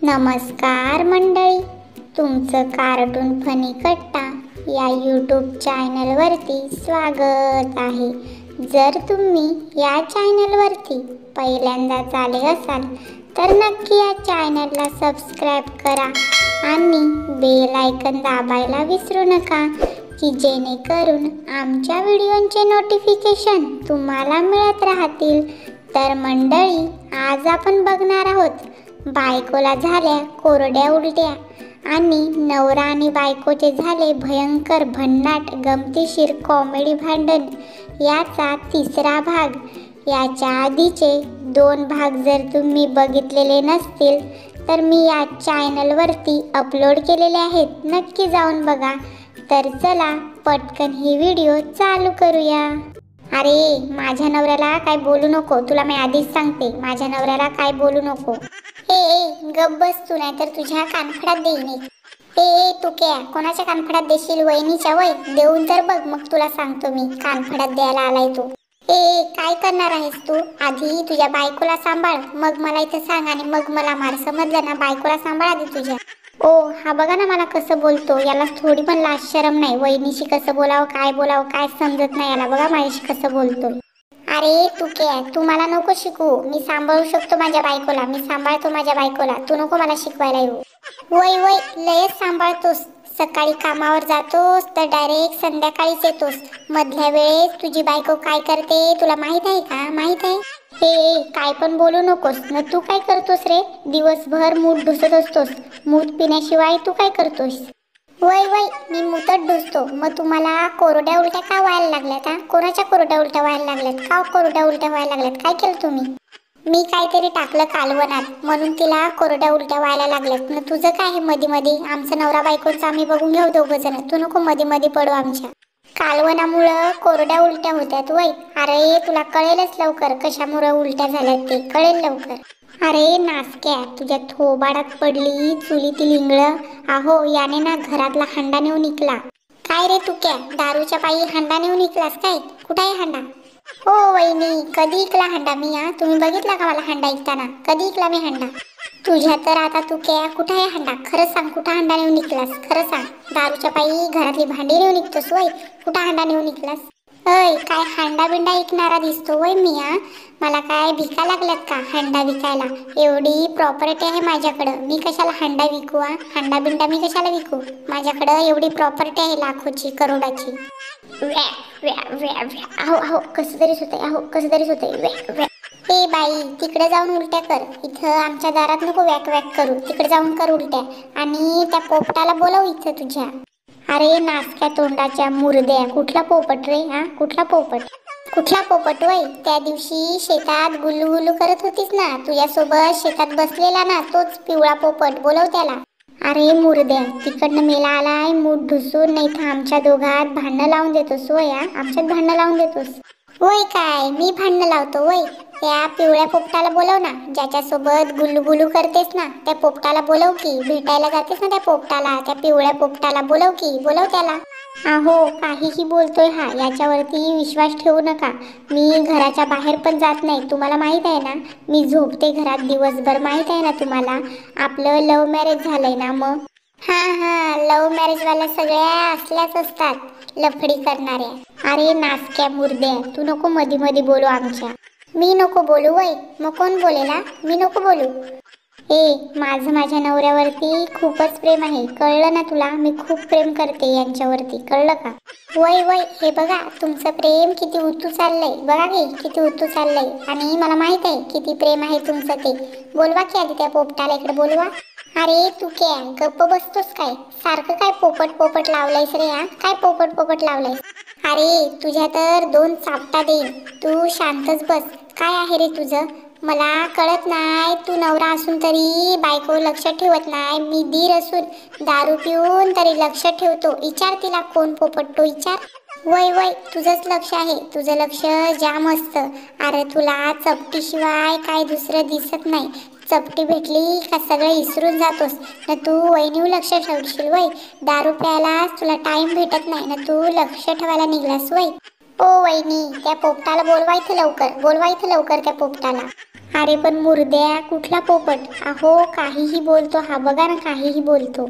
नमस्कार मंडळी, तुमचं कार्टून फनी कट्टा या यूट्यूब चॅनलवरती स्वागत आहे. जर तुम्ही या चॅनलवरती पहिल्यांदाच आले असाल तर नक्की या चॅनलला सबस्क्राईब करा आणि बेल आयकन दाबायला विसरू नका, की जेणेकरून आमच्या व्हिडिओंचे नोटिफिकेशन तुम्हाला मिळत राहतील. तर मंडळी, आज आपण बघणार आहोत बायकोला झाल्या कोरड्या उलट्या आणि नवरा आणि बायकोचे झाले भयंकर भन्नाट गमतीशीर कॉमेडी भांडण याचा तिसरा भाग. याच्या आधीचे 2 भाग जर तुम्ही बघितलेले नसतील तर मी या चॅनलवरती अपलोड केलेले आहेत, नक्की जाऊन बघा. तर चला पटकन ही व्हिडिओ चालू करूया. अरे माझ्या नवऱ्याला काय बोलू नको, तुला मी आधीच सांगते, माझ्या नवऱ्याला काय बोलू नको. ए गप बस तू, नाही तर तुझ्या कानफडात देईन. ए तू क्या कोणाच्या कानफडात देशील? वहिनीच्या? वय देऊन तर बघ, मग तुला सांगतो मी कानफडात द्यायला आलाय तू. ए काय करणार आहेस तू? आधी तुझ्या बायकोला सांभाळ, मग मला इथं सांग आणि मग मला मार, समजलं ना? बायकोला सांभाळ आधी तुझ्या. ओ हा बघा ना मला कसं बोलतो, याला थोडी पण लाज शरम नाही. वहिनीशी कसं बोलावं काय समजत नाही याला. बघा माझ्याशी कसं बोलतोय. अरे तू काय, तू मला नको शिकू, मी सांभाळू शकतो माझ्या बायकोला, मी सांभाळतो माझ्या बायकोला, तू नको मला शिकवायला येऊ. वय वय लयच सांभाळतोस, सकाळी कामावर जातोस तर डायरेक्ट संध्याकाळीच येतोस. मधल्या वेळेस तुझी बायको काय करते तुला माहित आहे का? माहित आहे? हे काय पण बोलू नकोस ना. तू काय करतोस रे? दिवसभर मूत ढुसत असतोस, मूत पिण्याशिवाय तू काय करतोस? वय वय मी मूतच ढुसतो. मग तुम्हाला कोरड्या उलट्या का व्हायला लागल्यात? कोणाच्या कोरड्या उलट्या व्हायला लागल्यात? का कोरड्या उलट्या व्हायला लागल्यात? काय केलं तुम्ही? मी काहीतरी टाकलं कालवणात म्हणून तिला कोरड्या उलट्या व्हायला लागल्यात. मग तुझं काय आहे मध्ये मध्ये? आमचं नवरा बायकोचं आम्ही बघून घेऊ दोघं जण, तू नको मध्ये मध्ये पडू आमच्या. कालवणामुळं कोरड्या उलट्या होत्यात वय? अरे तुला कळेलच लवकर कशामुळे उलट्या झाल्यात ते, कळेल लवकर. अरे नासक्या, तुझ्या थोबाडात पडली चुलीतील इंगळं. अहो याने ना घरातला हांडा नेऊन इकला. काय रे तू क्या, दारूच्या पायी हांडा नेऊन इकलास काय? कुठे आहे हांडा? हो वहिनी, कधी इकला हांडा मी? तुम्ही बघितला का मला हांडा इकताना? कधी इकला मी हांडा? तुझ्या तर आता तू क्या, कुठे आहे हांडा? खरं सांग, कुठं हांडा नेऊन इकलास? खरं सांग. दारूच्या पायी घरातली भांडी नेऊन इकतोस वय? कुठं हांडा नेऊन इकलास? अय काय हांडा बिंडा इकणारा दिसतो वय मी? मला काय भिका लागल्यात का हांडा विकायला? एवढी प्रॉपर्टी आहे माझ्याकडं, मी कशाला हांडा विकू? हांडा बिंडा मी कशाला विकू? माझ्याकडं एवढी प्रॉपर्टी आहे लाखोची, करोडाची. अहो अहो कसं तरीच होतंय, अहो कसं तरीच होतंय. ए बाई तिकडे जाऊन उलट्या कर, इथं आमच्या दारात नको वॅक वॅक करू, तिकडे जाऊन कर उलट्या. आणि त्या पोपटाला बोलव इथं तुझ्या. अरे नासक्या तोंडाच्या मुर्द्या, कुठला पोपट रे? कुठला पोपट? कुठला पोपट वय? त्या दिवशी शेतात गुल्लू गुल्लू करत होतीस ना, तुझ्यासोबत शेतात बसलेला ना, तोच पिवळा पोपट, बोलव त्याला. अरे मुर्द्या, तिकडनं मेला आलाय मूठ ढुसून, नाही तर आमच्या दोघात भांडणं लावून देतोस वय? आमच्यात भांडणं लावून देतोस वय? काय मी भांडणं लावतो वय? त्या पिवळ्या पोपटाला बोलव ना, ज्याच्यासोबत गुल्लू गुल्लू करतेस ना, त्या पोपटाला बोलव की. भेटायला जातेस ना त्या पोपटाला, त्या पिवळ्या पोपटाला बोलव की, बोलव त्याला. अहो काहीही बोलतोय हा, याच्यावरती विश्वास ठेवू नका. मी घराच्या बाहेर पण जात नाही, तुम्हाला माहित आहे ना. मी झोपते घरात दिवसभर, माहित आहे ना तुम्हाला. आपलं लव्ह मॅरेज झालंय ना. मग हा लव्ह मॅरेज वाल्या सगळ्या असल्याच असतात, लफडी करणाऱ्या. अरे नासक्या मुर्द्या, तू नको मध्ये मध्ये बोलू आमच्या. मी नको बोलू वय? मग कोण बोलेला? मी नको बोलू? माझं माझ्या नवऱ्यावरती खूपच प्रेम आहे, कळलं ना तुला? मी खूप प्रेम करते यांच्यावरती, कळलं का? वय वय हे बघा तुमचं प्रेम किती उतू चाललंय, बघा की किती उतू चाललंय. आणि मला माहित आहे किती प्रेम आहे तुमचं ते. बोलवा की आधी त्या पोपटाला इकडे, बोलवा. अरे तू क्या गप्प बसतोस काय? सारखं काय पोपट पोपट लावलायस रे? काय पोपट पोपट लावलायस? अरे तुझ्या तर 2 चापटा देईन, तू शांतच बस. काय आहे रे तुझं? मला कळत नाही, तू नवरा असून तरी बायको लक्ष ठेवत नाही. मी दीर असून दारू पिऊन तरी लक्ष ठेवतो. विचार तिला कोण पोपटतो, विचार. वय वय तुझंच लक्ष आहे, तुझं लक्ष जाम असतं. अरे तुला चपटीशिवाय काय दुसरं दिसत नाही. चपटी भेटली का सगळं विसरून जातोस ना. तू वहिनीवर लक्ष ठेवशील वय? दारू प्यायला तुला टाइम भेटत नाही ना, तू लक्ष ठेवायला निघलास वय? ओ वहिनी त्या पोपटाला बोलवायचं लवकर, बोलवायचं लवकर त्या पोपटाला. अरे पण मुर्द्या कुठला पोपट, अहो काहीही बोलतो हा, बघा ना काहीही बोलतो.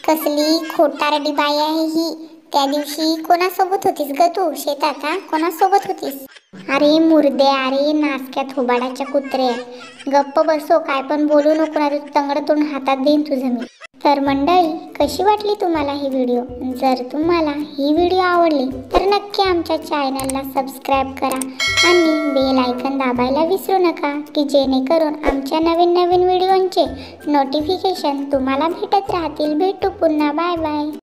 कसली खोटारडी बाई आहे ही. त्या दिवशी कोणासोबत होतीस ग तू शेतात, हा कोणासोबत होतीस? अरे मुर्दे, अरे नासक्या थोबाडाच्या कुत्रे, गप्प बसो, काय पण बोलू नको ना, तंगड तोंड हातात देईन तुझं मी. तर मंडळी, कशी वाटली तुम्हाला ही व्हिडिओ? जर तुम्हाला ही व्हिडिओ आवडली तर नक्की आमच्या चॅनलला सबस्क्राईब करा आणि बेल आयकॉन दाबायला विसरू नका, की जेणेकरून आमच्या नवीन नवीन व्हिडिओंचे नोटिफिकेशन तुम्हाला भेटत राहतील. भेटू पुन्हा, बाय बाय.